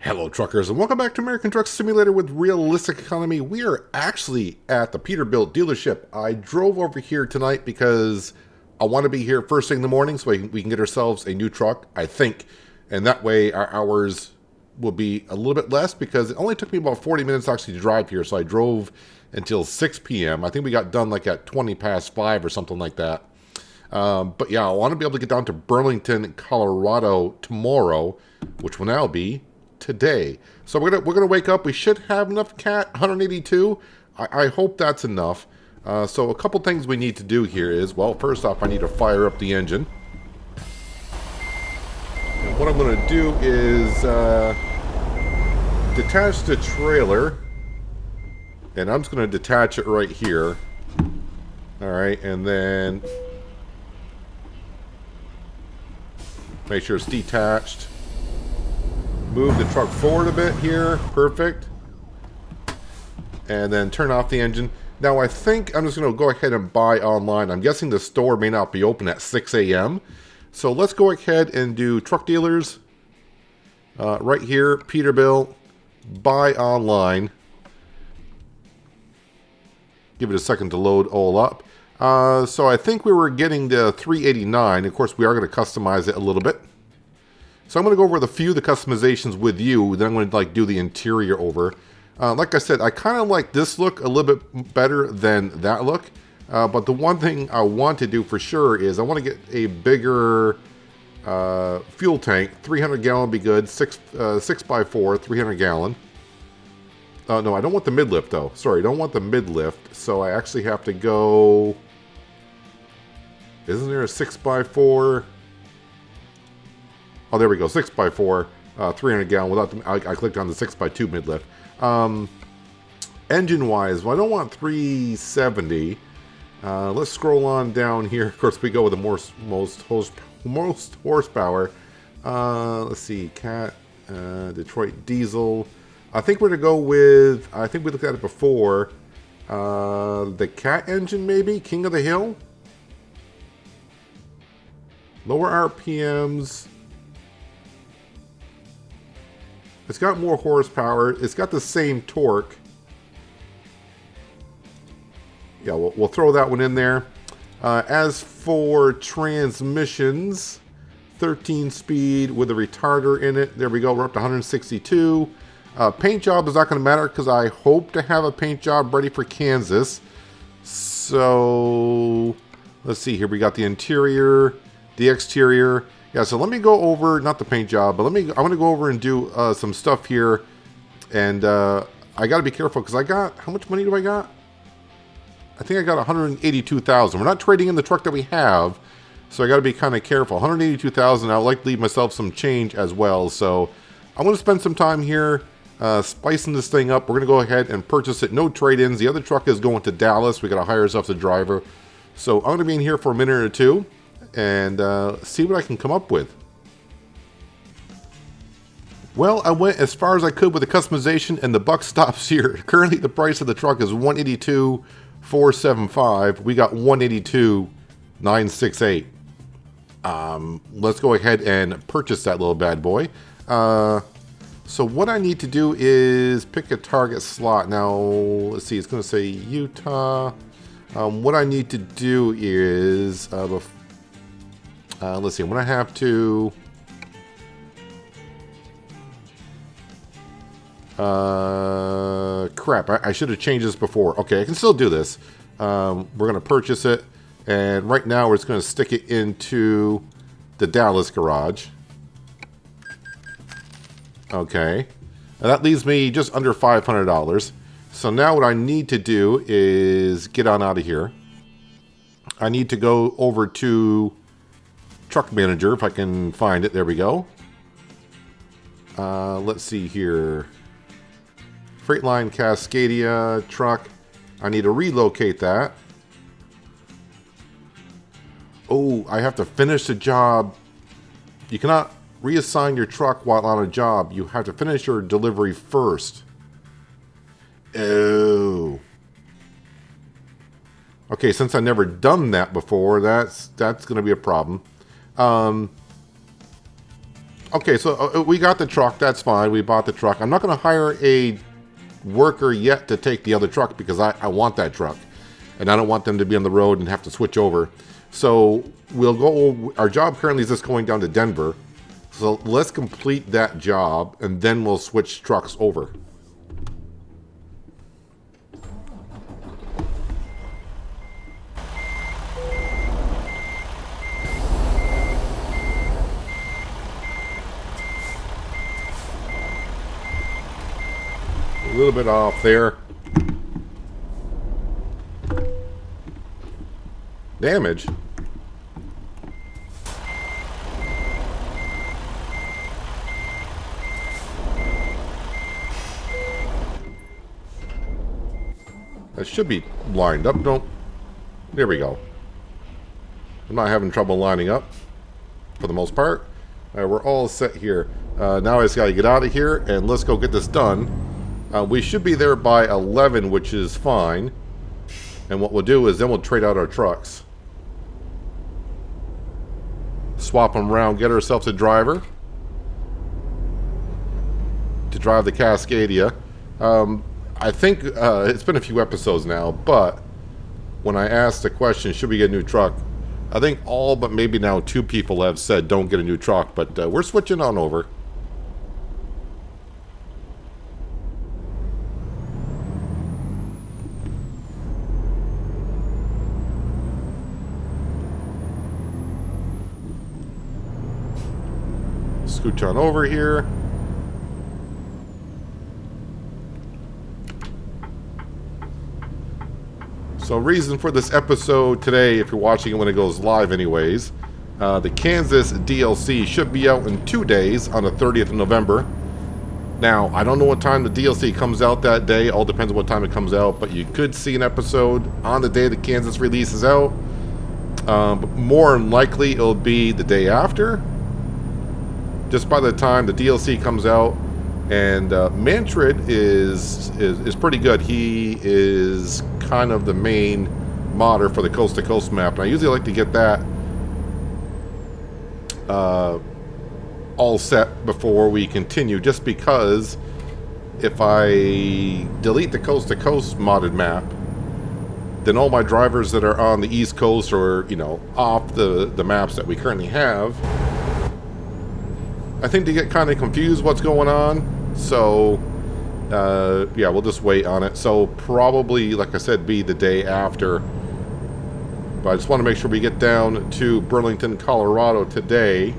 Hello truckers and welcome back to American Truck Simulator with Realistic Economy. We are actually at the Peterbilt dealership. I drove over here tonight because I want to be here first thing in the morning so we can get ourselves a new truck, I think. And that way our hours will be a little bit less because it only took me about 40 minutes actually to drive here. So I drove until 6 p.m. I think we got done like at 20 past 5 or something like that. But yeah, I want to be able to get down to Burlington, Colorado tomorrow, which will now be today. So we're gonna wake up. We should have enough cat 182. I hope that's enough. So a couple things we need to do here is, well, first off, I need to fire up the engine. And what I'm gonna do is detach the trailer, and I'm just gonna detach it right here. All right, and then make sure it's detached. Move the truck forward a bit here. Perfect. And then turn off the engine. Now I think I'm just going to go ahead and buy online. I'm guessing the store may not be open at 6 a.m. So let's go ahead and do truck dealers. Right here, Peterbilt. Buy online. Give it a second to load all up. So I think we were getting the 389. Of course, we are going to customize it a little bit. So I'm going to go over a few of the customizations with you. Then I'm going to do the interior over. Like I said, I kind of like this look a little bit better than that look. But the one thing I want to do for sure is I want to get a bigger fuel tank. 300 gallon be good. 6x4, 300 gallon. No, I don't want the mid-lift though. Sorry, I don't want the mid-lift. So I actually have to go... Isn't there a 6x4? Oh, there we go. 6x4, 300 gallon. Without the, I clicked on the 6x2 mid-lift. Engine-wise, well, I don't want 370. Let's scroll on down here. Of course, we go with the most horsepower. Let's see, Cat, Detroit diesel. I think we're gonna go with. I think we looked at it before. The Cat engine, maybe King of the Hill. Lower RPMs. It's got more horsepower. It's got the same torque. Yeah, we'll throw that one in there. As for transmissions, 13 speed with a retarder in it. There we go. We're up to 162. Paint job is not going to matter because I hope to have a paint job ready for Kansas. So let's see here. We got the interior, the exterior. Yeah, so let me go over, not the paint job, but I'm going to go over and do some stuff here. And I got to be careful because I got, how much money do I got? I think I got 182,000. We're not trading in the truck that we have, so I got to be kind of careful. 182,000, I would like to leave myself some change as well. So I'm going to spend some time here spicing this thing up. We're going to go ahead and purchase it. No trade-ins. The other truck is going to Dallas. We got to hire ourselves a driver. So I'm going to be in here for a minute or two and see what I can come up with. Well, I went as far as I could with the customization, and the buck stops here. Currently, the price of the truck is $182,475. We got $182,968. Let's go ahead and purchase that little bad boy. So what I need to do is pick a target slot. Now, let's see. It's going to say Utah. What I need to do is... let's see, I'm going to have to... crap, I should have changed this before. Okay, I can still do this. We're going to purchase it. And right now, we're just going to stick it into the Dallas garage. Okay. And that leaves me just under $500. So now what I need to do is get on out of here. I need to go over to... Truck manager, if I can find it. There we go. Let's see here. Freightline Cascadia truck. I need to relocate that. Oh, I have to finish the job. You cannot reassign your truck while on a job. You have to finish your delivery first. Oh. Okay, since I've never done that before, that's going to be a problem. Okay, so we got the truck. That's fine. We bought the truck. I'm not going to hire a worker yet to take the other truck because I want that truck. And I don't want them to be on the road and have to switch over. So we'll go. Our job currently is just going down to Denver. So let's complete that job and then we'll switch trucks over. A little bit off there. Damage. That should be lined up. Don't. There we go. I'm not having trouble lining up for the most part. We're all set here. Now I just got to get out of here and let's go get this done. We should be there by 11, which is fine. And what we'll do is then we'll trade out our trucks. Swap them around, get ourselves a driver to drive the Cascadia. I think it's been a few episodes now, but when I asked the question, should we get a new truck? I think all but maybe now 2 people have said don't get a new truck, but we're switching on over. Scooch on over here. So reason for this episode today, if you're watching it when it goes live anyways, the Kansas DLC should be out in 2 days on the 30th of November. Now, I don't know what time the DLC comes out that day. All depends on what time it comes out, but you could see an episode on the day the Kansas release is out. But more than likely, it'll be the day after. Just by the time the DLC comes out, and Mantrid is pretty good. He is kind of the main modder for the Coast to Coast map, and I usually like to get that all set before we continue, just because if I delete the Coast to Coast modded map, then all my drivers that are on the East Coast or, you know, off the maps that we currently have, I think they get kind of confused what's going on. So yeah, we'll just wait on it. So probably, like I said, be the day after. But I just want to make sure we get down to Burlington, Colorado today.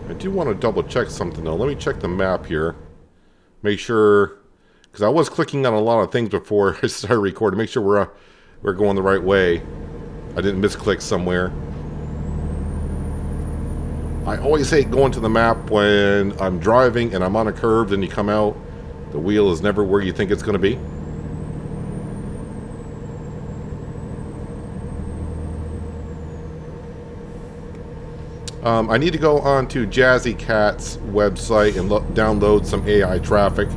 I do want to double check something though. Let me check the map here. Make sure, because I was clicking on a lot of things before I started recording. Make sure we're going the right way. I didn't misclick somewhere. I always hate going to the map when I'm driving and I'm on a curve and you come out. The wheel is never where you think it's going to be. I need to go on to Jazzy Cat's website and download some AI traffic.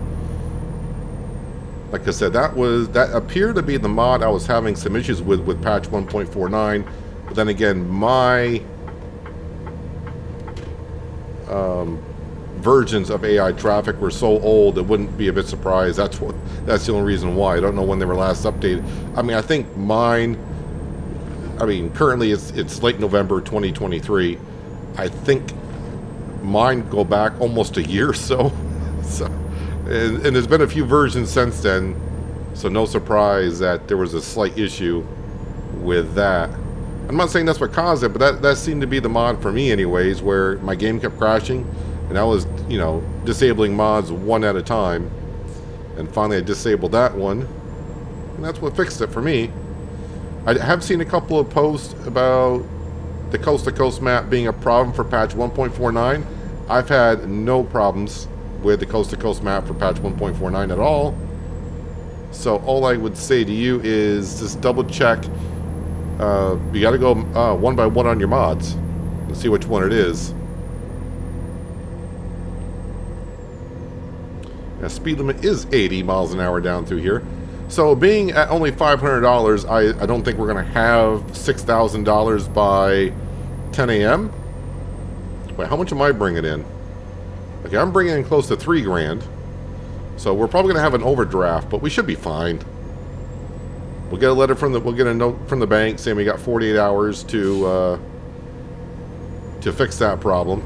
Like I said, that appeared to be the mod I was having some issues with patch 1.49. But then again, my versions of AI traffic were so old it wouldn't be a bit surprised. That's the only reason why. I don't know when they were last updated. I mean, I think mine, currently it's late November 2023. I think mine go back almost a year or so. And there's been a few versions since then, so no surprise that there was a slight issue with that. I'm not saying that's what caused it, but that seemed to be the mod for me anyways, where my game kept crashing, and I was, you know, disabling mods one at a time. And finally I disabled that one, and that's what fixed it for me. I have seen a couple of posts about the Coast to Coast map being a problem for patch 1.49. I've had no problems with the Coast to Coast map for patch 1.49 at all. So all I would say to you is just double check. You got to go one by one on your mods and see which one it is. Now, speed limit is 80 miles an hour down through here. So being at only $500, I don't think we're going to have $6,000 by 10 a.m. Wait, how much am I bringing in? Okay, I'm bringing in close to $3,000. So we're probably going to have an overdraft, but we should be fine. We'll get a letter from we'll get a note from the bank saying we got 48 hours to fix that problem.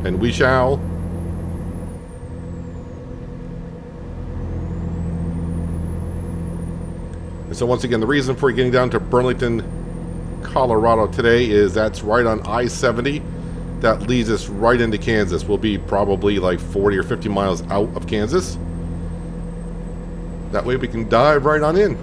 And we shall. And so once again, the reason for getting down to Burlington, Colorado today is that's right on I-70. That leads us right into Kansas. We'll be probably like 40 or 50 miles out of Kansas. That way we can dive right on in.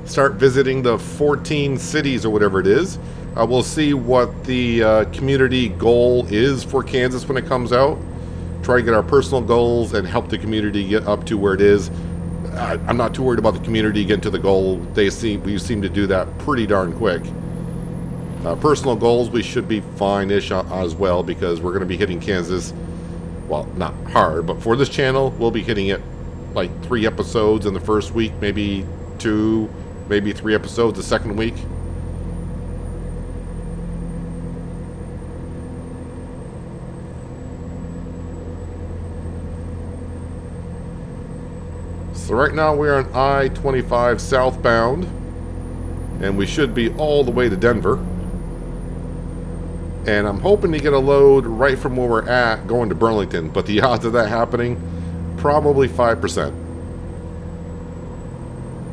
Start visiting the 14 cities or whatever it is. We'll see what the community goal is for Kansas when it comes out. Try to get our personal goals and help the community get up to where it is. I'm not too worried about the community getting to the goal. We seem to do that pretty darn quick. Personal goals, we should be fine-ish as well, because we're going to be hitting Kansas, well, not hard, but for this channel, we'll be hitting it like 3 episodes in the first week, maybe 2, maybe 3 episodes the second week. So right now we're on I-25 southbound, and we should be all the way to Denver. And I'm hoping to get a load right from where we're at going to Burlington, but the odds of that happening, probably 5%.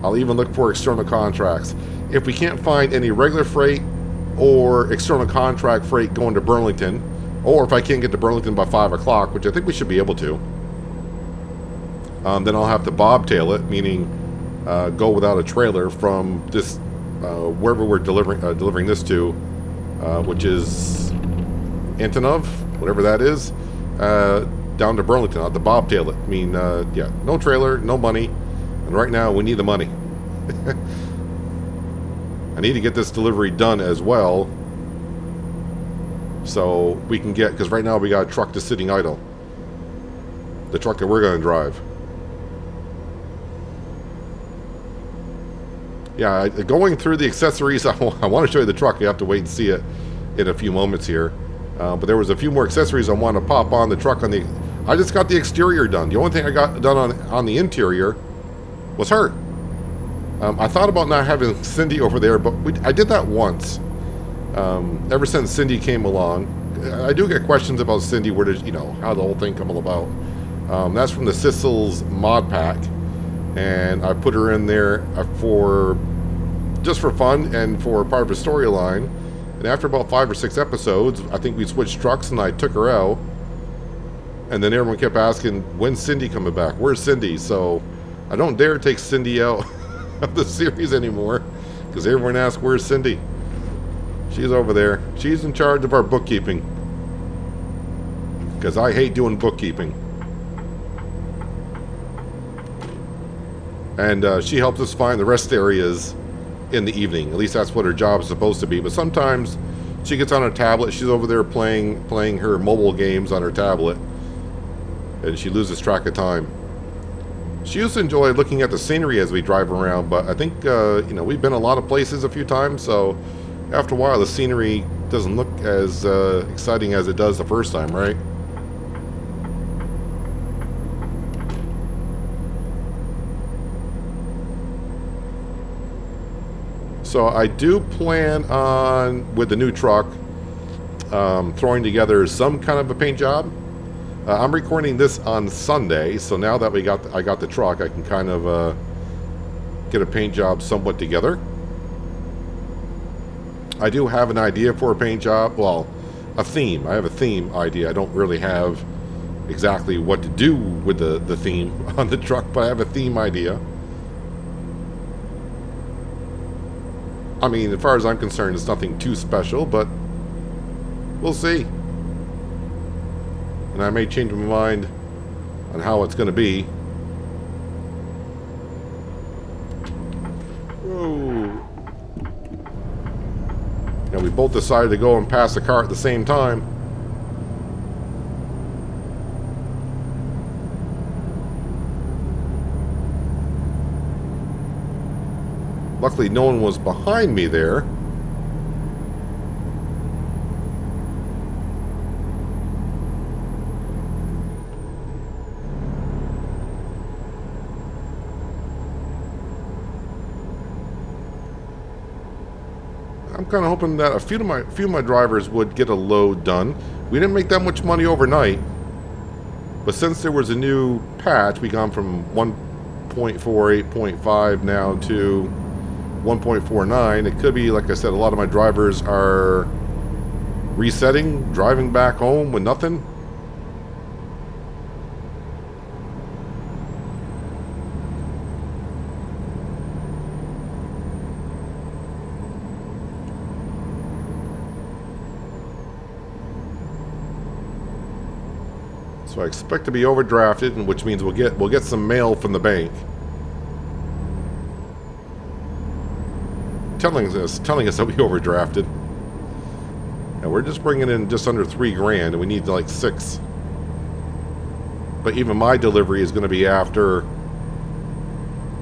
I'll even look for external contracts. If we can't find any regular freight or external contract freight going to Burlington, or if I can't get to Burlington by 5 o'clock, which I think we should be able to, then I'll have to bobtail it, meaning go without a trailer from this wherever we're delivering this to, which is Antonov, whatever that is, down to Burlington. I'll have to bobtail it. I mean, yeah, no trailer, no money, and right now we need the money. I need to get this delivery done as well, so we can get, because right now we got a truck that's sitting idle. The truck that we're going to drive. Yeah, going through the accessories, I want to show you the truck. You have to wait and see it in a few moments here. But there was a few more accessories I want to pop on the truck. I just got the exterior done. The only thing I got done on the interior was her. I thought about not having Cindy over there, but I did that once. Ever since Cindy came along, I do get questions about Cindy. Where did how the whole thing come about? That's from the Sissels mod pack. And I put her in there just for fun and for part of a storyline. And after about 5 or 6 episodes, I think we switched trucks and I took her out. And then everyone kept asking, when's Cindy coming back? Where's Cindy? So I don't dare take Cindy out of the series anymore, because everyone asks, where's Cindy? She's over there. She's in charge of our bookkeeping, because I hate doing bookkeeping. And she helps us find the rest areas in the evening. At least that's what her job is supposed to be. But sometimes she gets on her tablet. She's over there playing her mobile games on her tablet, and she loses track of time. She used to enjoy looking at the scenery as we drive around, but I think we've been a lot of places a few times, so after a while the scenery doesn't look as exciting as it does the first time, right? So I do plan on, with the new truck, throwing together some kind of a paint job. I'm recording this on Sunday, so now that I got the truck, I can kind of get a paint job somewhat together. I do have an idea for a paint job. Well, a theme. I have a theme idea. I don't really have exactly what to do with the theme on the truck, but I have a theme idea. I mean, as far as I'm concerned, it's nothing too special, but we'll see. And I may change my mind on how it's going to be. Whoa. Yeah, we both decided to go and pass the car at the same time. Luckily, no one was behind me there. I'm kind of hoping that a few of my drivers would get a load done. We didn't make that much money overnight, but since there was a new patch, we gone from 1.48.5 now to 1.49. It could be, like I said, a lot of my drivers are resetting, driving back home with nothing. So I expect to be overdrafted, which means we'll get some mail from the bank telling us that we overdrafted, and we're just bringing in just under $3,000, and we need like 6. But even my delivery is going to be after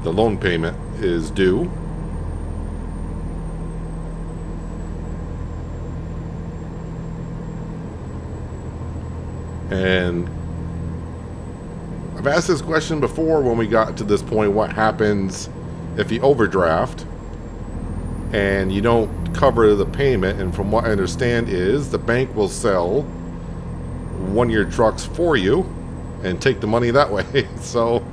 the loan payment is due. And I've asked this question before when we got to this point: what happens if you overdraft and you don't cover the payment? And from what I understand is the bank will sell one of your trucks for you and take the money that way. So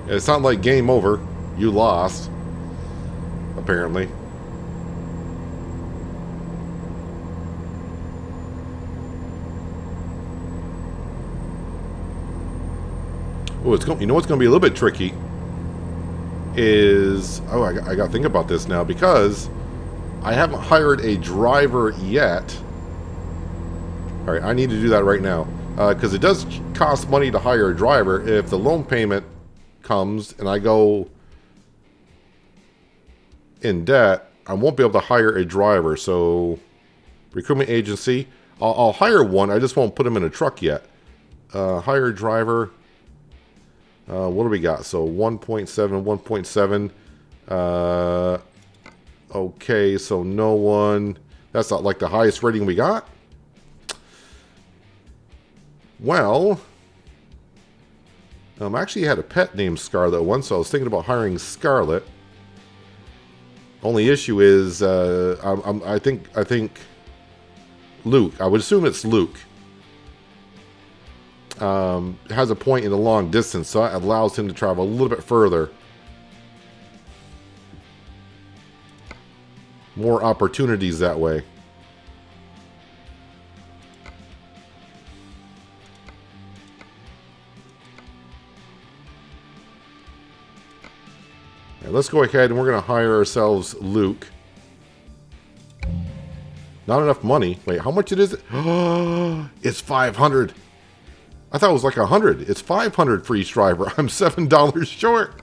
it's not like game over. You lost, apparently. Oh, you know what's going to be a little bit tricky is, I got to think about this now, because I haven't hired a driver yet. All right, I need to do that right now, because it does cost money to hire a driver. If the loan payment comes and I go in debt, I won't be able to hire a driver. So recruitment agency, I'll hire one. I just won't put him in a truck yet. Hire a driver. What do we got? So 1.7, 1.7. Okay, so no one. That's not like the highest rating we got. Well, actually had a pet named Scarlet once, so I was thinking about hiring Scarlet. Only issue is, I think Luke. I would assume it's Luke. Has a point in the long distance, so that allows him to travel a little bit further. More opportunities that way. Right, let's go ahead and we're going to hire ourselves Luke. Not enough money. Wait, how much is it? It's 500. I thought it was like 100. It's 500 for each driver. I'm $7 short.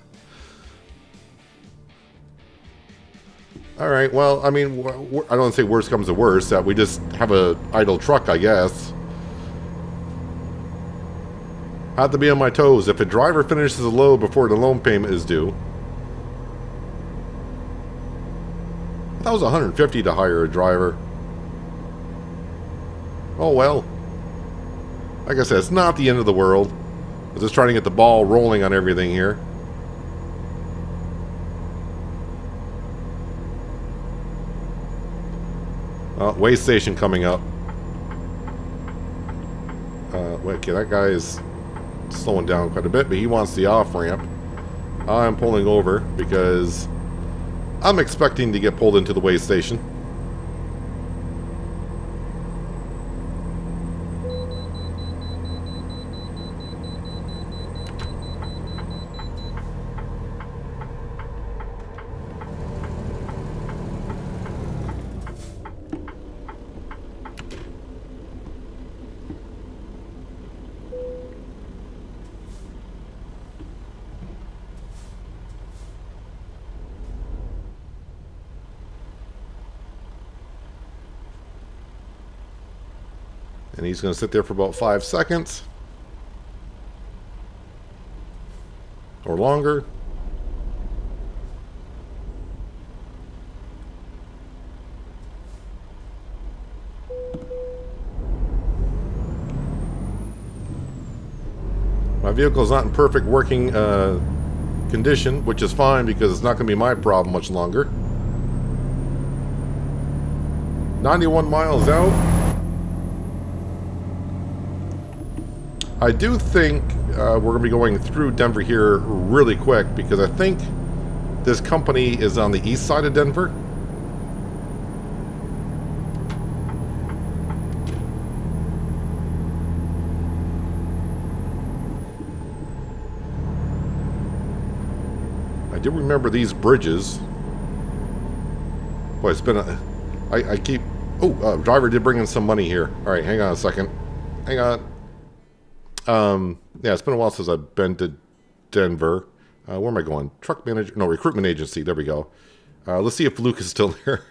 All right. Well, I mean, I don't say worst comes to worst, that we just have a idle truck, I guess. Have to be on my toes. If a driver finishes a load before the loan payment is due. That was 150 to hire a driver. Oh well. Like I said, it's not the end of the world. I'm just trying to get the ball rolling on everything here. Way station coming up. Wait, okay, that guy is slowing down quite a bit, but he wants the off-ramp. I'm pulling over because I'm expecting to get pulled into the way station. And he's going to sit there for about 5 seconds. Or longer. vehicle's not in perfect working condition, which is fine because it's not going to be my problem much longer. 91 miles out. I do think we're going to be going through Denver here really quick because I think this company is on the east side of Denver. I do remember these bridges. Boy, it's been a... I keep... Oh, driver did bring in some money here. All right, hang on a second. Hang on. Yeah, it's been a while since I've been to Denver. Where am I going? Truck manager... No, recruitment agency. There we go. Let's see if Luke is still there.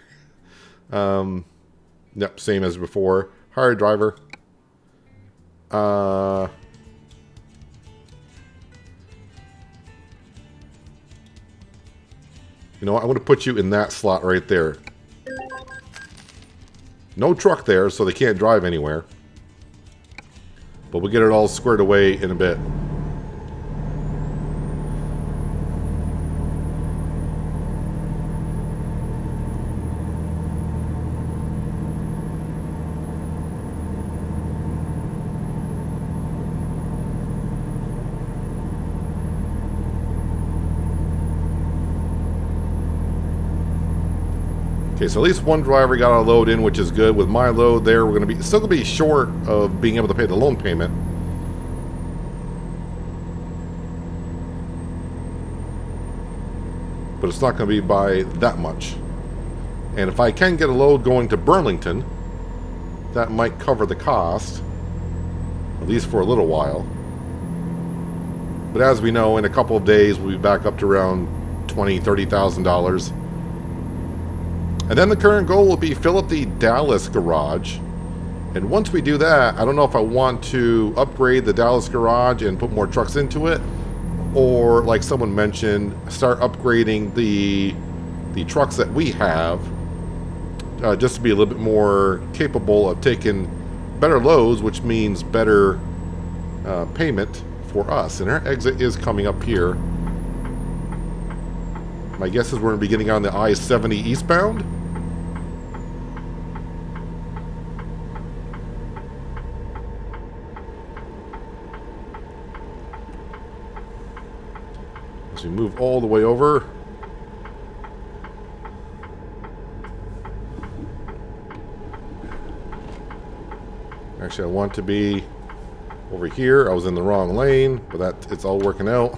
Yep, same as before. Hire driver. You know what? I'm going to put you in that slot right there. No truck there, so they can't drive anywhere. But we'll get it all squared away in a bit. Okay, so at least one driver got a load in, which is good. With my load there, we're going to be still going to be short of being able to pay the loan payment. But it's not going to be by that much. And if I can get a load going to Burlington, that might cover the cost, at least for a little while. But as we know, in a couple of days, we'll be back up to around $20,000, $30,000. And then the current goal will be fill up the Dallas garage. And once we do that, I don't know if I want to upgrade the Dallas garage and put more trucks into it, or like someone mentioned, start upgrading the trucks that we have, just to be a little bit more capable of taking better loads, which means better payment for us. And our exit is coming up here. My guess is we're going to be getting on the I-70 eastbound. As we move all the way over. Actually, I want to be over here. I was in the wrong lane, but it's all working out.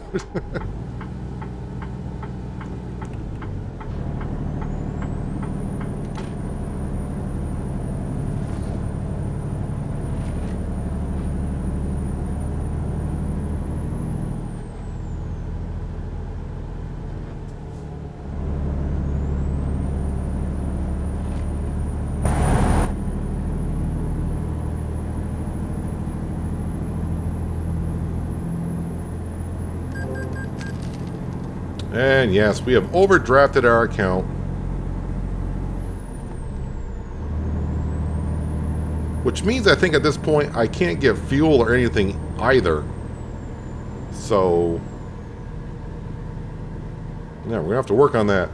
And yes, we have overdrafted our account. Which means I think at this point I can't get fuel or anything either. So yeah, we're gonna have to work on that.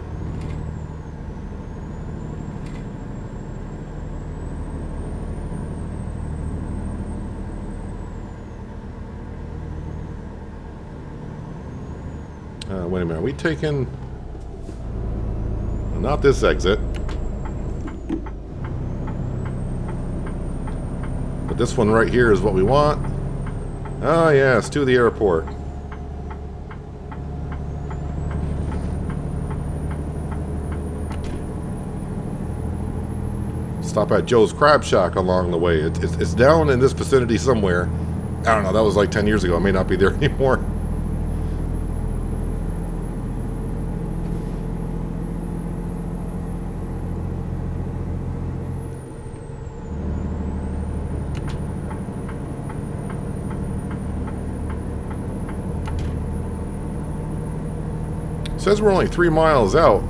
Wait a minute, are we taking... Not this exit. But this one right here is what we want. Oh yes, to the airport. Stop at Joe's Crab Shack along the way. It's down in this vicinity somewhere. I don't know, that was like 10 years ago. It may not be there anymore. Says we're only 3 miles out.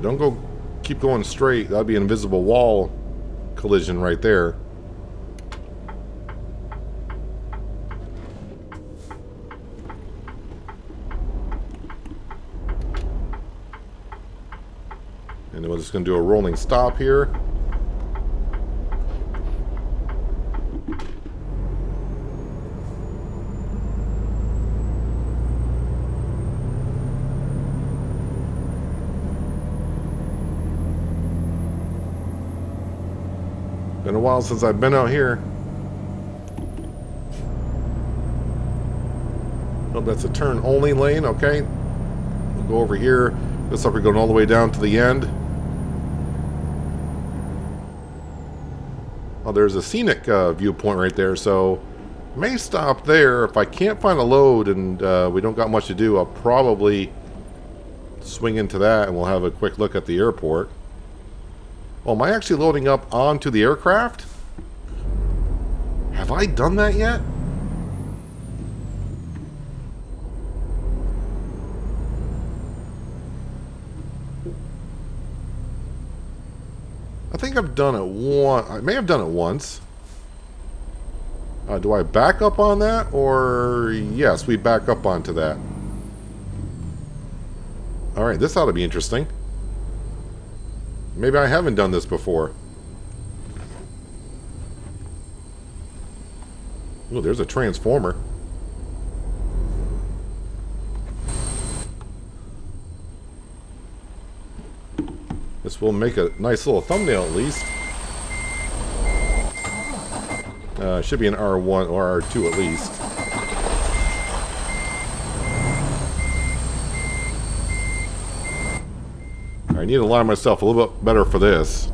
don't go keep going straight. That'd be an invisible wall collision right there. And then we're just going to do a rolling stop here. Been a while since I've been out here. Oh, that's a turn only lane. Okay. We'll go over here. Looks like we're going all the way down to the end. Oh, there's a scenic viewpoint right there, so may stop there. If I can't find a load and we don't got much to do, I'll probably swing into that and we'll have a quick look at the airport. Oh, am I actually loading up onto the aircraft? Have I done that yet? I think I've done it once. I may have done it once. Do I back up on that? Or yes, we back up onto that. Alright, this ought to be interesting. Maybe I haven't done this before. Ooh, there's a transformer. This will make a nice little thumbnail at least. Should be an R1 or R2 at least. I need to line myself a little bit better for this.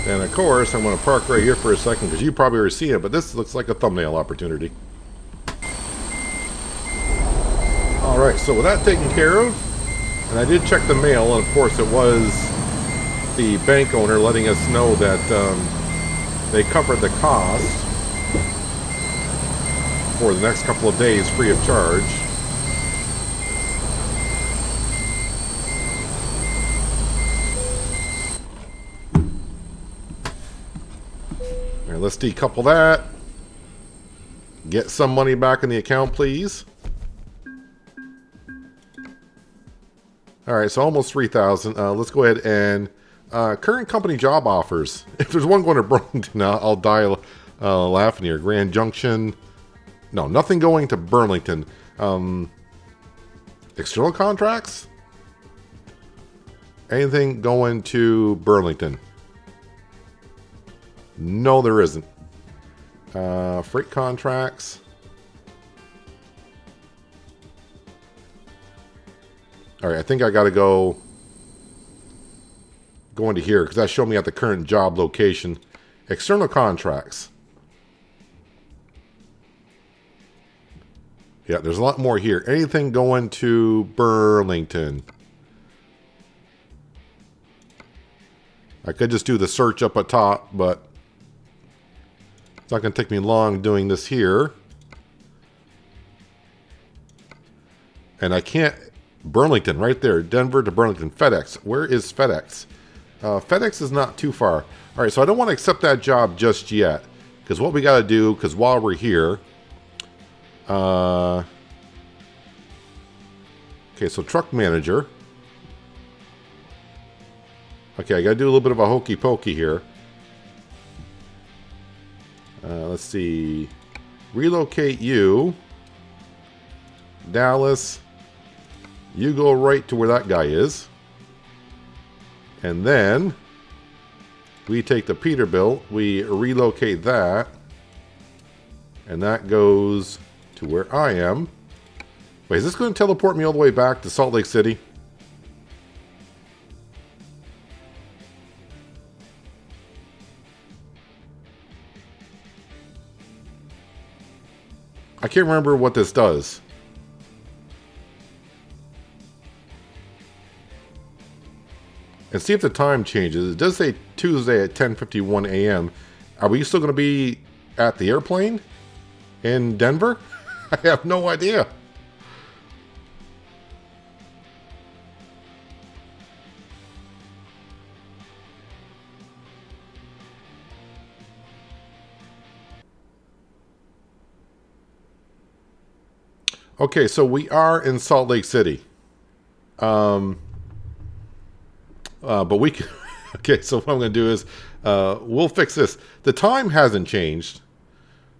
And of course, I'm going to park right here for a second because you probably already see it, but this looks like a thumbnail opportunity. Alright, so with that taken care of, and I did check the mail, and of course it was the bank owner letting us know that they covered the cost for the next couple of days free of charge. Let's decouple that. Get some money back in the account, please. Alright, so almost 3,000. Let's go ahead and current company job offers. If there's one going to Burlington, I'll die laughing here. Grand Junction. No, nothing going to Burlington. External contracts? Anything going to Burlington? No, there isn't. Freight contracts. Alright, I think I gotta go into here because that showed me at the current job location. External contracts. Yeah, there's a lot more here. Anything going to Burlington? I could just do the search up at top, but it's not going to take me long doing this here. And I can't... Burlington, right there. Denver to Burlington. FedEx. Where is FedEx? FedEx is not too far. Alright, so I don't want to accept that job just yet. Because what we got to do, because while we're here... okay, so truck manager. Okay, I got to do a little bit of a hokey pokey here. Let's see. Relocate you. Dallas. You go right to where that guy is. And then we take the Peterbilt. We relocate that. And that goes to where I am. Wait, is this going to teleport me all the way back to Salt Lake City? I can't remember what this does. And see if the time changes. It does say Tuesday at 10:51 a.m. Are we still going to be at the airplane in Denver? I have no idea. Okay, so we are in Salt Lake City. But we can... Okay, so what I'm going to do is we'll fix this. The time hasn't changed.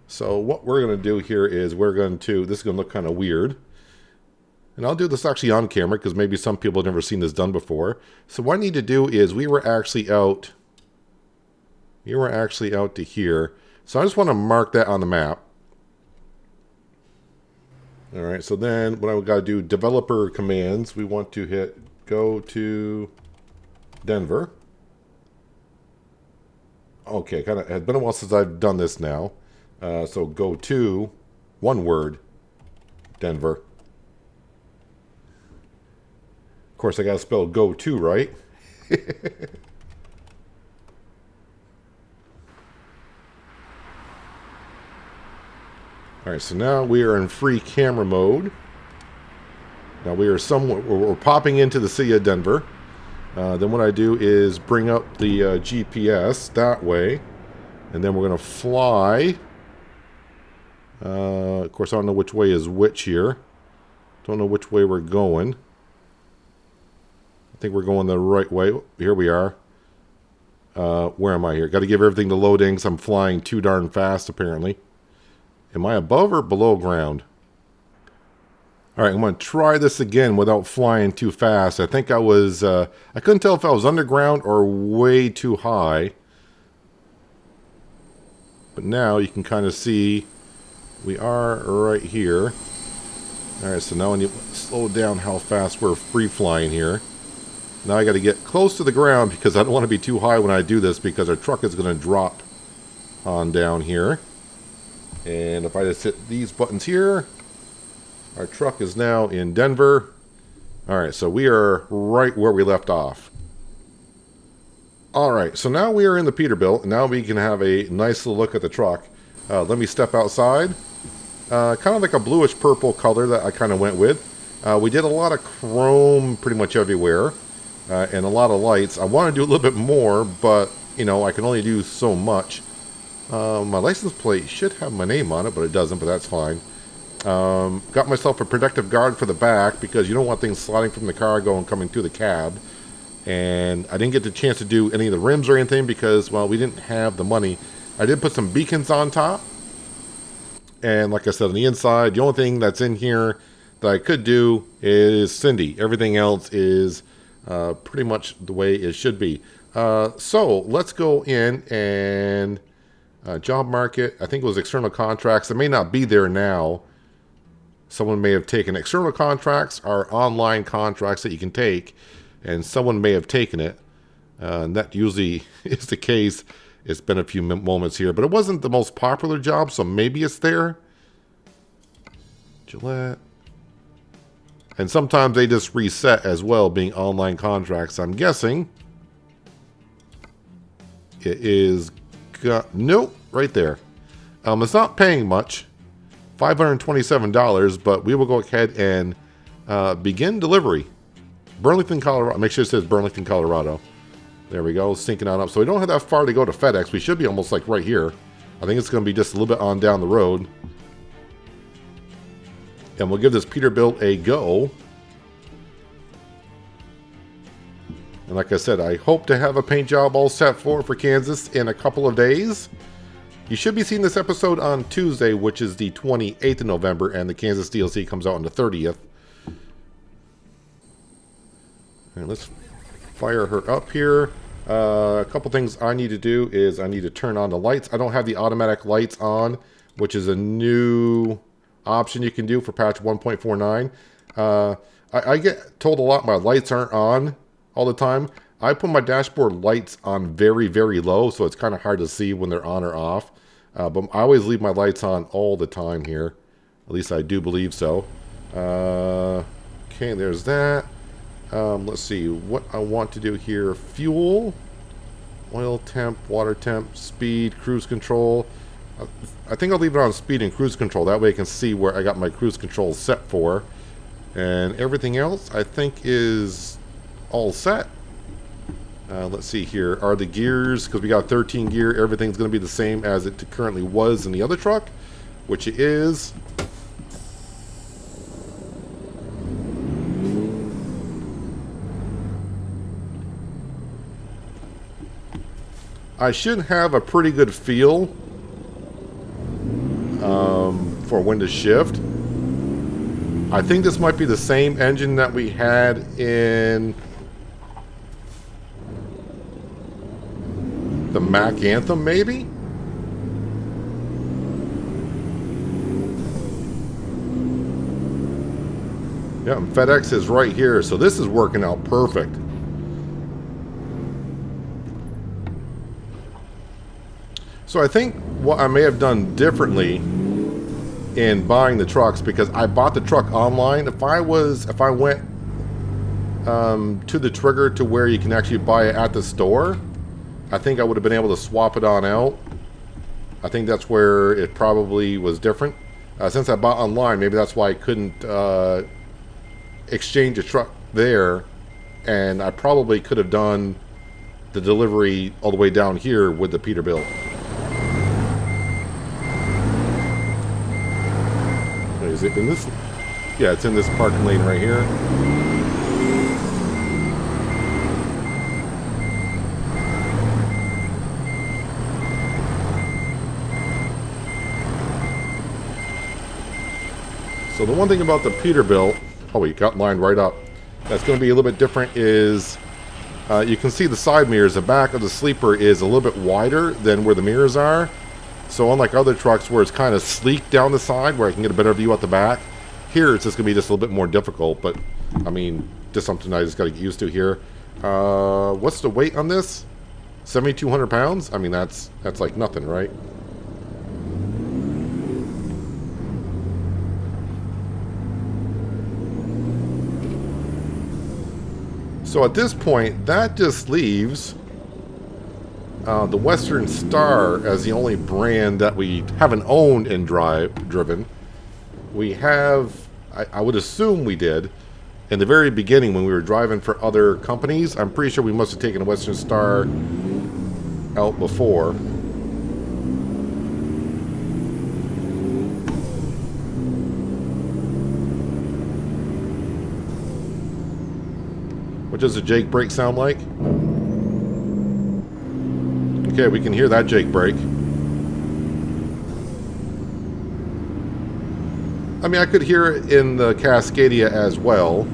So what we're going to do here is we're going to... This is going to look kind of weird. And I'll do this actually on camera because maybe some people have never seen this done before. So what I need to do is we were actually out... We were actually out to here. So I just want to mark that on the map. All right, so then what I've got to do, developer commands, we want to hit go to Denver. Okay, kind of, it's been a while since I've done this now. So go to, one word, Denver. Of course, I got to spell go to, right? All right, so now we are in free camera mode. Now we're popping into the city of Denver. Then what I do is bring up the GPS that way, and then we're going to fly. Of course, I don't know which way is which here. Don't know which way we're going. I think we're going the right way. Here we are. Where am I here? Got to give everything to loading because I'm flying too darn fast, apparently. Am I above or below ground? All right, I'm going to try this again without flying too fast. I think I was... I couldn't tell if I was underground or way too high. But now you can kind of see we are right here. All right, so now I need to slow down how fast we're free flying here. Now I got to get close to the ground because I don't want to be too high when I do this because our truck is going to drop on down here. And if I just hit these buttons here, our truck is now in Denver. All right, so we are right where we left off. All right, so now we are in the Peterbilt, and now we can have a nice little look at the truck. Let me step outside. Kind of like a bluish purple color that I kind of went with. We did a lot of chrome pretty much everywhere, and a lot of lights. I want to do a little bit more, but, you know, I can only do so much. My license plate should have my name on it, but it doesn't, but that's fine. Got myself a protective guard for the back because you don't want things sliding from the cargo and coming to the cab. And I didn't get the chance to do any of the rims or anything because, well, we didn't have the money. I did put some beacons on top. And like I said, on the inside, the only thing that's in here that I could do is Cindy. Everything else is pretty much the way it should be. So let's go in and... job market, I think it was external contracts. It may not be there now. Someone may have taken external contracts or online contracts that you can take, and someone may have taken it. And that usually is the case. It's been a few moments here, but it wasn't the most popular job, so maybe it's there. Gillette. And sometimes they just reset as well, being online contracts. I'm guessing it is... Nope, right there. It's not paying much, $527, but we will go ahead and begin delivery. Burlington, Colorado. Make sure it says Burlington, Colorado. There we go, syncing on up. So we don't have that far to go to FedEx. We should be almost like right here. I think it's going to be just a little bit on down the road. And we'll give this Peterbilt a go. And like I said, I hope to have a paint job all set for Kansas in a couple of days. You should be seeing this episode on Tuesday, which is the 28th of November, and the Kansas DLC comes out on the 30th. And let's fire her up here. A couple things I need to do is I need to turn on the lights. I don't have the automatic lights on, which is a new option you can do for patch 1.49. I get told a lot my lights aren't on all the time. I put my dashboard lights on very, very low, so it's kind of hard to see when they're on or off. But I always leave my lights on all the time here. At least I do believe so. Okay, there's that. Let's see what I want to do here. Fuel, oil temp, water temp, speed, cruise control. I think I'll leave it on speed and cruise control. That way I can see where I got my cruise control set for. And everything else I think is all set. Let's see here. Are the gears, because we got 13 gear, everything's going to be the same as it currently was in the other truck, which it is. I should have a pretty good feel for when to shift. I think this might be the same engine that we had in the Mac Anthem, maybe? Yeah, FedEx is right here, so this is working out perfect. So I think what I may have done differently in buying the trucks, because I bought the truck online. If I went to the trigger to where you can actually buy it at the store, I think I would have been able to swap it on out. I think that's where it probably was different. Since I bought online, maybe that's why I couldn't exchange a truck there, and I probably could have done the delivery all the way down here with the Peterbilt. Is it in this? Yeah, it's in this parking lane right here. So the one thing about the Peterbilt, oh, we got lined right up, that's going to be a little bit different is you can see the side mirrors. The back of the sleeper is a little bit wider than where the mirrors are. So unlike other trucks where it's kind of sleek down the side where I can get a better view at the back, here it's just going to be just a little bit more difficult. But, I mean, just something I just got to get used to here. What's the weight on this? 7,200 pounds? I mean, that's like nothing, right? So at this point, that just leaves the Western Star as the only brand that we haven't owned and driven. We have, I would assume we did, in the very beginning when we were driving for other companies. I'm pretty sure we must have taken a Western Star out before. What does a Jake brake sound like? Okay, we can hear that Jake brake. I mean, I could hear it in the Cascadia as well.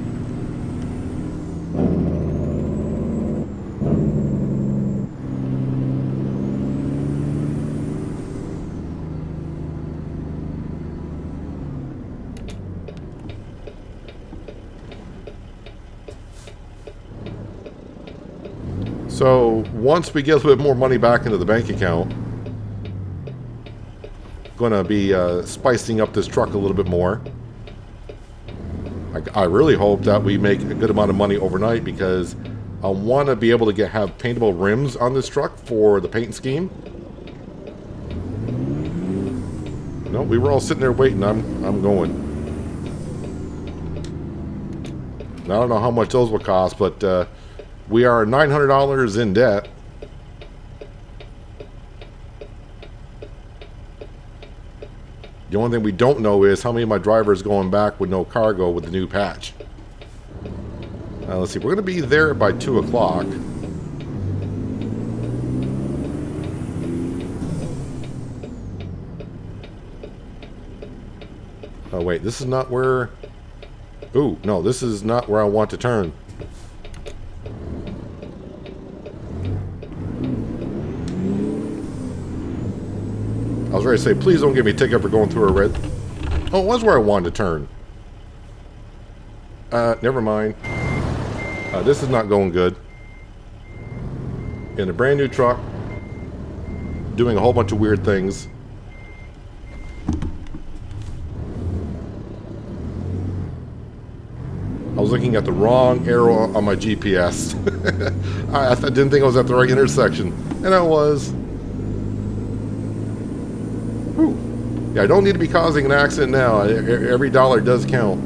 So once we get a little bit more money back into the bank account, gonna be spicing up this truck a little bit more. I really hope that we make a good amount of money overnight, because I want to be able to have paintable rims on this truck for the paint scheme. No, we were all sitting there waiting. I'm going. Now, I don't know how much those will cost, but we are $900 in debt. The only thing we don't know is how many of my drivers going back with no cargo with the new patch. Let's see, we're going to be there by 2 o'clock. Oh wait, this is not where... Ooh, no, this is not where I want to turn. I was ready to say, please don't give me a ticket for going through a red... Oh, it was where I wanted to turn. Never mind. This is not going good. In a brand new truck, doing a whole bunch of weird things. looking at the wrong arrow on my GPS. I didn't think I was at the right intersection, and I was. Whew. Yeah, I don't need to be causing an accident now. Every dollar does count.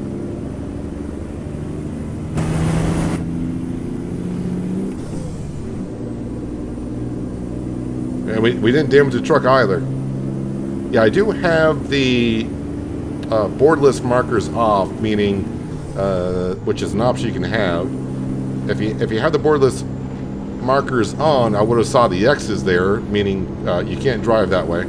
And we didn't damage the truck either. Yeah, I do have the boardless markers off, meaning, which is an option you can have. If you have the boardless markers on, I would have saw the X's there, meaning you can't drive that way.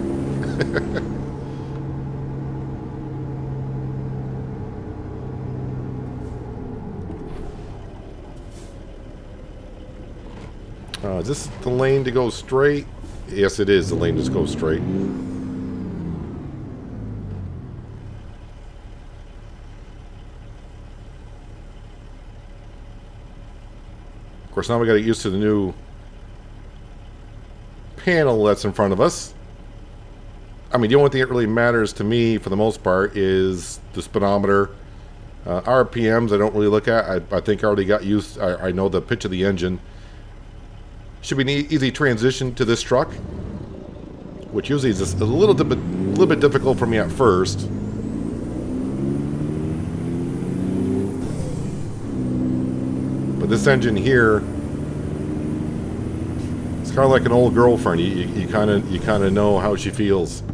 Is this the lane to go straight? Yes, it is the lane to go straight. Of course, now we got to get used to the new panel that's in front of us. I mean, the only thing that really matters to me, for the most part, is the speedometer. RPMs, I don't really look at. I think I already got used. I know the pitch of the engine. Should be an easy transition to this truck, which usually is just a little bit difficult for me at first. But this engine here, it's kind of like an old girlfriend. You kind of know how she feels.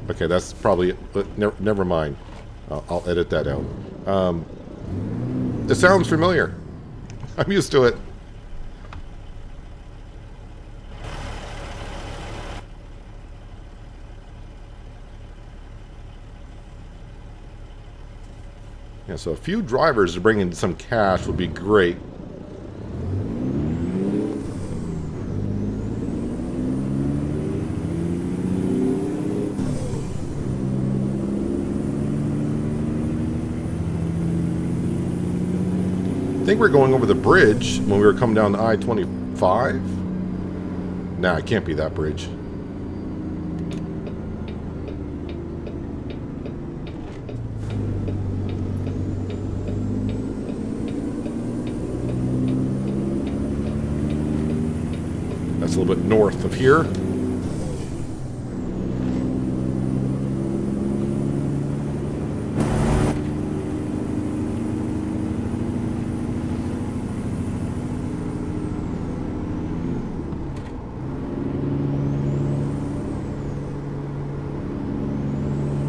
Okay, that's probably never mind. I'll edit that out. It sounds familiar. I'm used to it. Yeah, so a few drivers to bring in some cash would be great. I think we're going over the bridge when we were coming down the I-25. Nah, it can't be that bridge. That's a little bit north of here.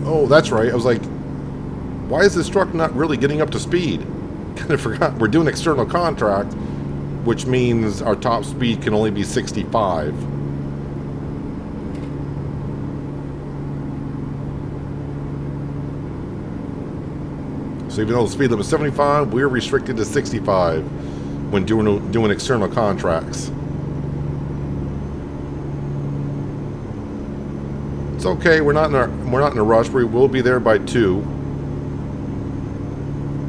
Oh, that's right. I was like, why is this truck not really getting up to speed? Kind of forgot. We're doing external contract, which means our top speed can only be 65. So even though the speed limit is 75, we're restricted to 65 when doing external contracts. It's okay. We're not in a rush. We will be there by 2,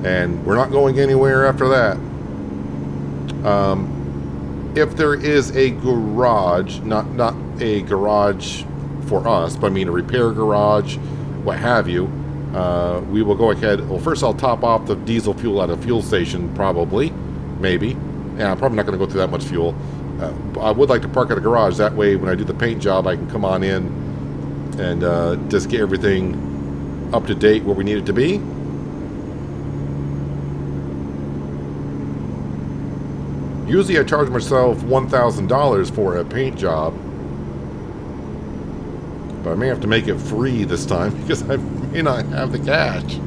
and we're not going anywhere after that. If there is a garage, not a garage for us, but I mean a repair garage, what have you, we will go ahead. Well, first I'll top off the diesel fuel at a fuel station, probably, maybe. Yeah, I'm probably not going to go through that much fuel. I would like to park at a garage. That way, when I do the paint job, I can come on in and just get everything up to date where we need it to be. Usually I charge myself $1,000 for a paint job, but I may have to make it free this time because I may not have the cash.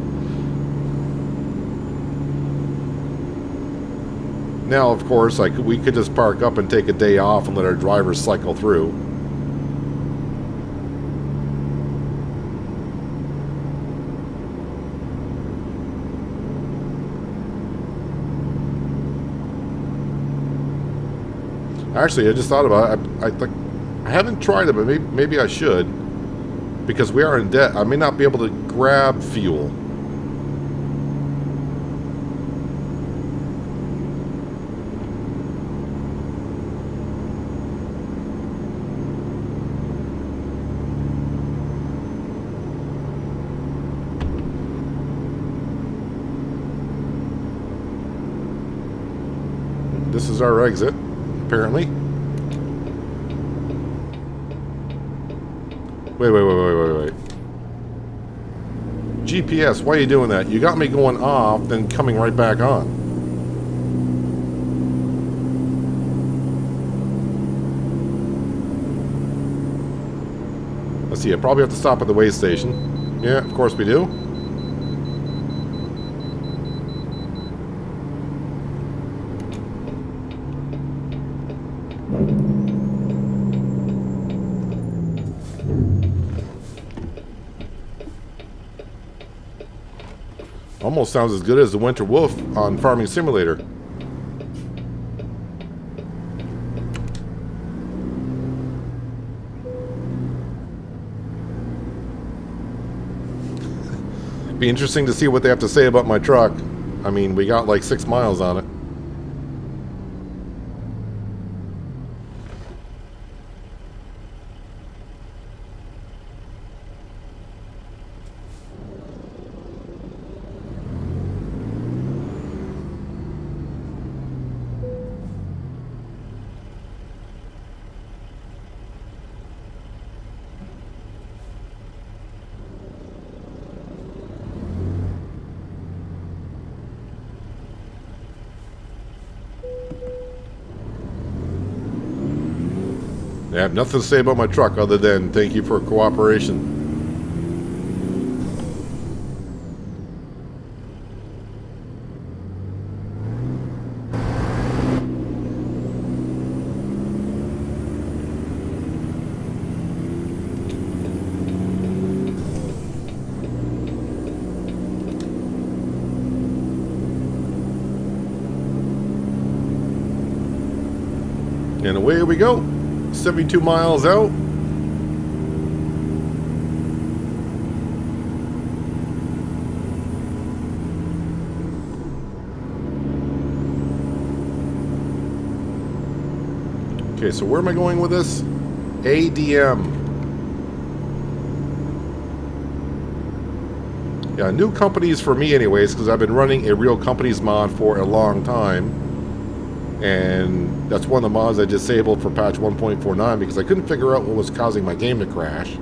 Now, of course, we could just park up and take a day off and let our drivers cycle through. Actually, I just thought about it. I haven't tried it, but maybe I should, because we are in debt. I may not be able to grab fuel. is our exit, apparently. Wait. GPS, why are you doing that? You got me going off, then coming right back on. Let's see, I probably have to stop at the way station. Yeah, of course we do. Almost sounds as good as the Winter Wolf on Farming Simulator. Be interesting to see what they have to say about my truck. I mean, we got like 6 miles on it. I have nothing to say about my truck other than thank you for cooperation. And away we go. 72 miles out. Okay, so where am I going with this? ADM. Yeah, new companies for me anyways, because I've been running a Real Companies mod for a long time. And that's one of the mods I disabled for patch 1.49 because I couldn't figure out what was causing my game to crash.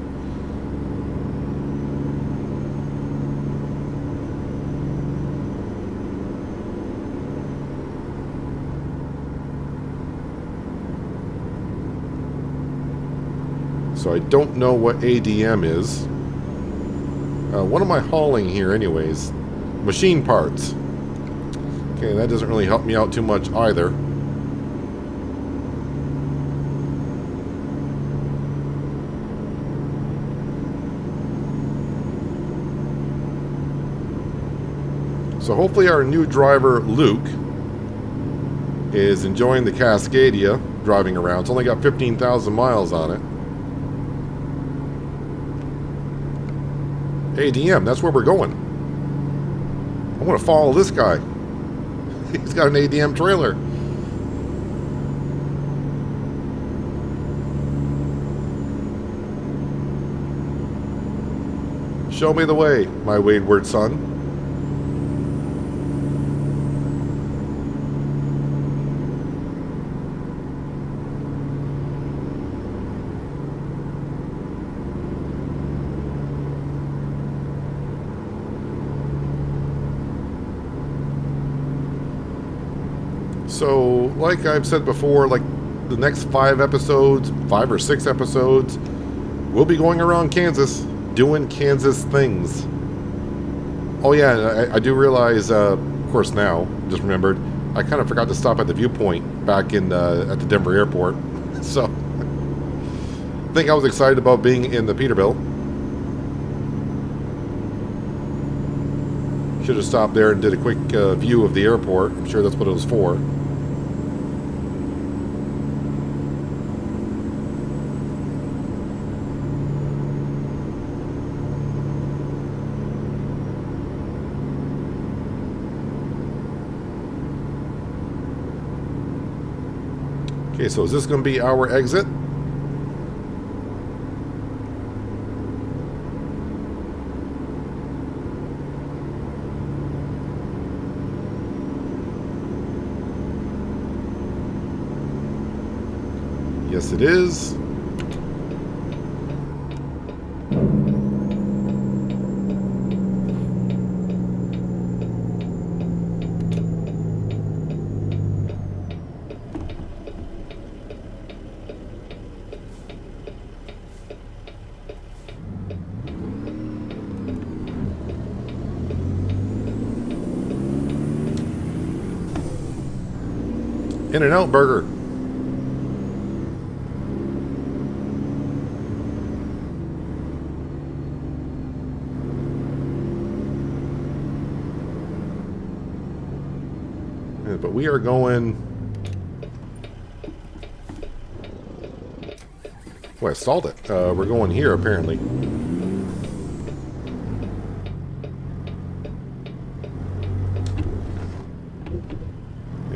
So I don't know what ADM is. What am I hauling here anyways? Machine parts. Okay, that doesn't really help me out too much either. So hopefully our new driver, Luke, is enjoying the Cascadia driving around. It's only got 15,000 miles on it. ADM, that's where we're going. I want to follow this guy. He's got an ADM trailer. Show me the way, my wayward son. So, like I've said before, like the next 5 or 6 episodes, we'll be going around Kansas, doing Kansas things. Oh yeah, I do realize, of course now, just remembered, I kind of forgot to stop at the viewpoint back in at the Denver airport. So, I think I was excited about being in the Peterbilt. Should have stopped there and did a quick view of the airport. I'm sure that's what it was for. Okay, so is this going to be our exit? Yes, it is. In-N-Out Burger. But we are going... Boy, I stalled it. We're going here, apparently.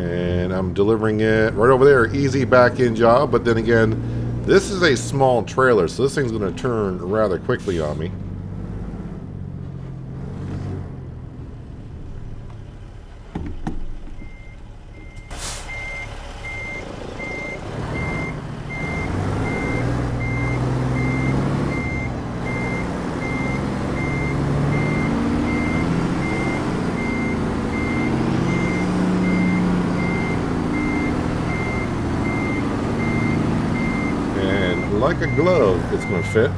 And I'm delivering it right over there. Easy back-end job. But then again, this is a small trailer, so this thing's going to turn rather quickly on me. Like a glove, it's going to fit.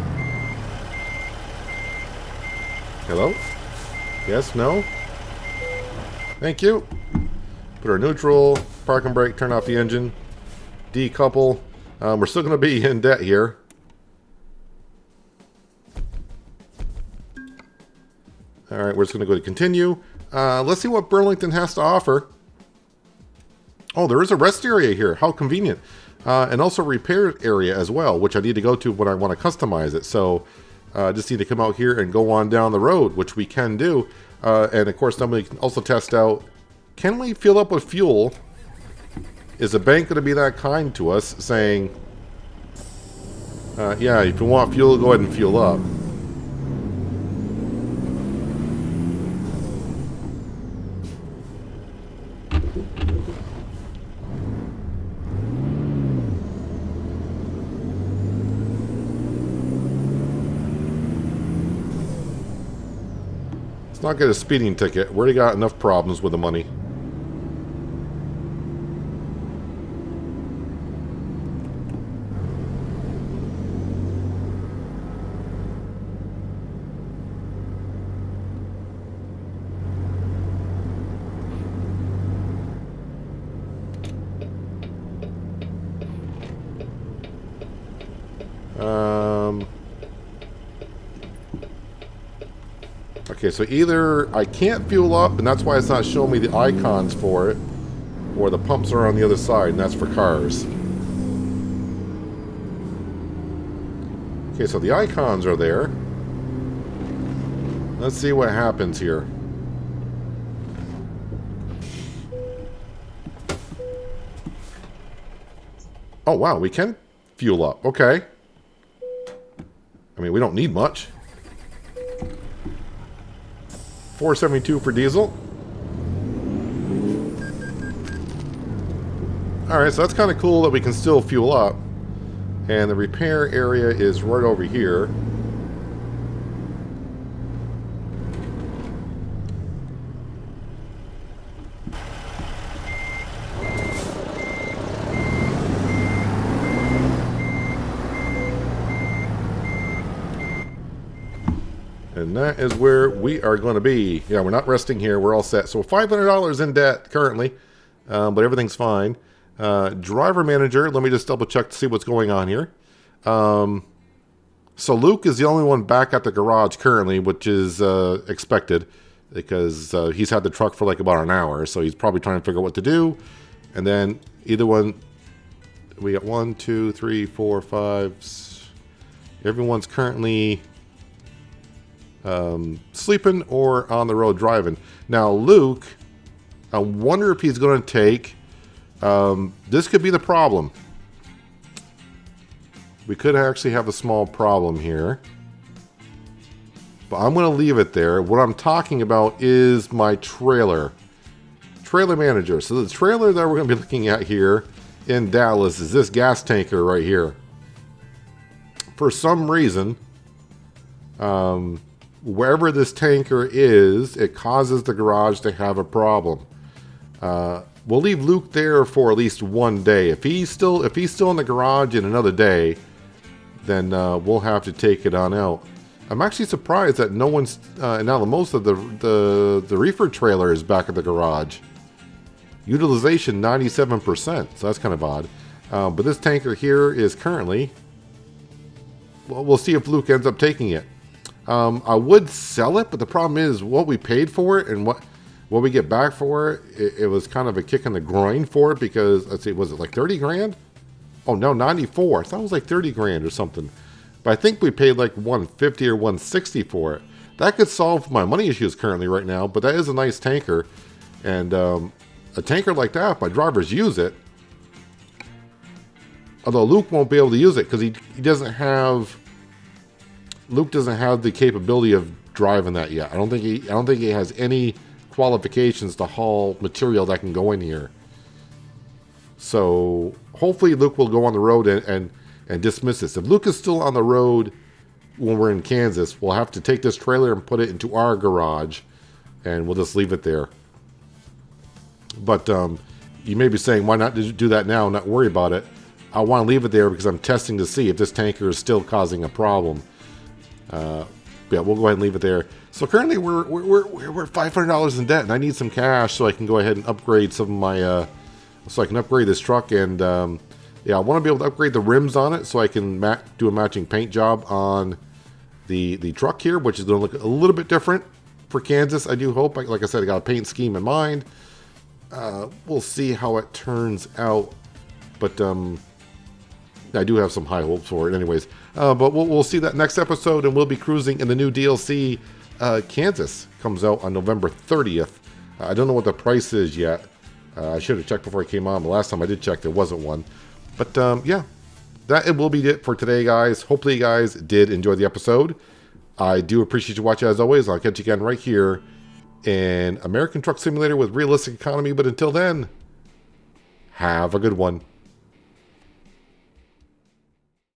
Hello? Yes, no? Thank you. Put our neutral, park and brake, turn off the engine, decouple. We're still going to be in debt here. Alright, we're just going to go to continue. Let's see what Burlington has to offer. Oh, there is a rest area here. How convenient. And also repair area as well, which I need to go to when I want to customize it. So just need to come out here and go on down the road, which we can do. And of course, then we can also test out, can we fill up with fuel? Is the bank going to be that kind to us, saying, yeah, if you want fuel, go ahead and fuel up. Let's not get a speeding ticket. We already got enough problems with the money. Okay, so either I can't fuel up, and that's why it's not showing me the icons for it, or the pumps are on the other side, and that's for cars. Okay, so the icons are there. Let's see what happens here. Oh, wow, we can fuel up. Okay. I mean, we don't need much. 472 for diesel. Alright, so that's kind of cool that we can still fuel up. And the repair area is right over here. And that is where we are going to be. Yeah, we're not resting here. We're all set. So $500 in debt currently, but everything's fine. Driver manager, let me just double check to see what's going on here. So Luke is the only one back at the garage currently, which is expected because he's had the truck for like about an hour. So he's probably trying to figure out what to do. And then either one, we got 1, 2, 3, 4, 5. Everyone's currently sleeping or on the road driving. Now Luke, I wonder if he's going to take this could be the problem. We could actually have a small problem here, but I'm going to leave it there. What I'm talking about is my trailer manager. So the trailer that we're going to be looking at here in Dallas is this gas tanker right here. For some reason, wherever this tanker is, it causes the garage to have a problem. We'll leave Luke there for at least one day. If he's still in the garage in another day, then we'll have to take it on out. I'm actually surprised that no one's now. Most of the reefer trailer is back at the garage. Utilization 97%, so that's kind of odd. But this tanker here is currently. Well, we'll see if Luke ends up taking it. I would sell it, but the problem is what we paid for it and what we get back for it. It was kind of a kick in the groin for it because, let's see, was it like 30 grand? Oh no, 94. I thought it was like 30 grand or something. But I think we paid like 150 or 160 for it. That could solve my money issues currently right now, but that is a nice tanker. And a tanker like that, if my drivers use it, although Luke won't be able to use it because he doesn't have. Luke doesn't have the capability of driving that yet. I don't think he has any qualifications to haul material that can go in here. So hopefully Luke will go on the road and dismiss this. If Luke is still on the road when we're in Kansas, we'll have to take this trailer and put it into our garage, and we'll just leave it there. But you may be saying, why not do that now and not worry about it? I want to leave it there because I'm testing to see if this tanker is still causing a problem. Yeah, we'll go ahead and leave it there. So currently we're $500 in debt, and I need some cash so I can go ahead and upgrade some of my so I can upgrade this truck. And yeah, I want to be able to upgrade the rims on it so I can do a matching paint job on the truck here, which is going to look a little bit different for Kansas. I do hope. Like I said, I got a paint scheme in mind. We'll see how it turns out, but I do have some high hopes for it anyways. But we'll see that next episode, and we'll be cruising in the new DLC. Kansas comes out on November 30th. I don't know what the price is yet. I should have checked before I came on. The last time I did check, there wasn't one. But yeah, that will be it for today, guys. Hopefully you guys did enjoy the episode. I do appreciate you watching as always. I'll catch you again right here in American Truck Simulator with Realistic Economy. But until then, have a good one.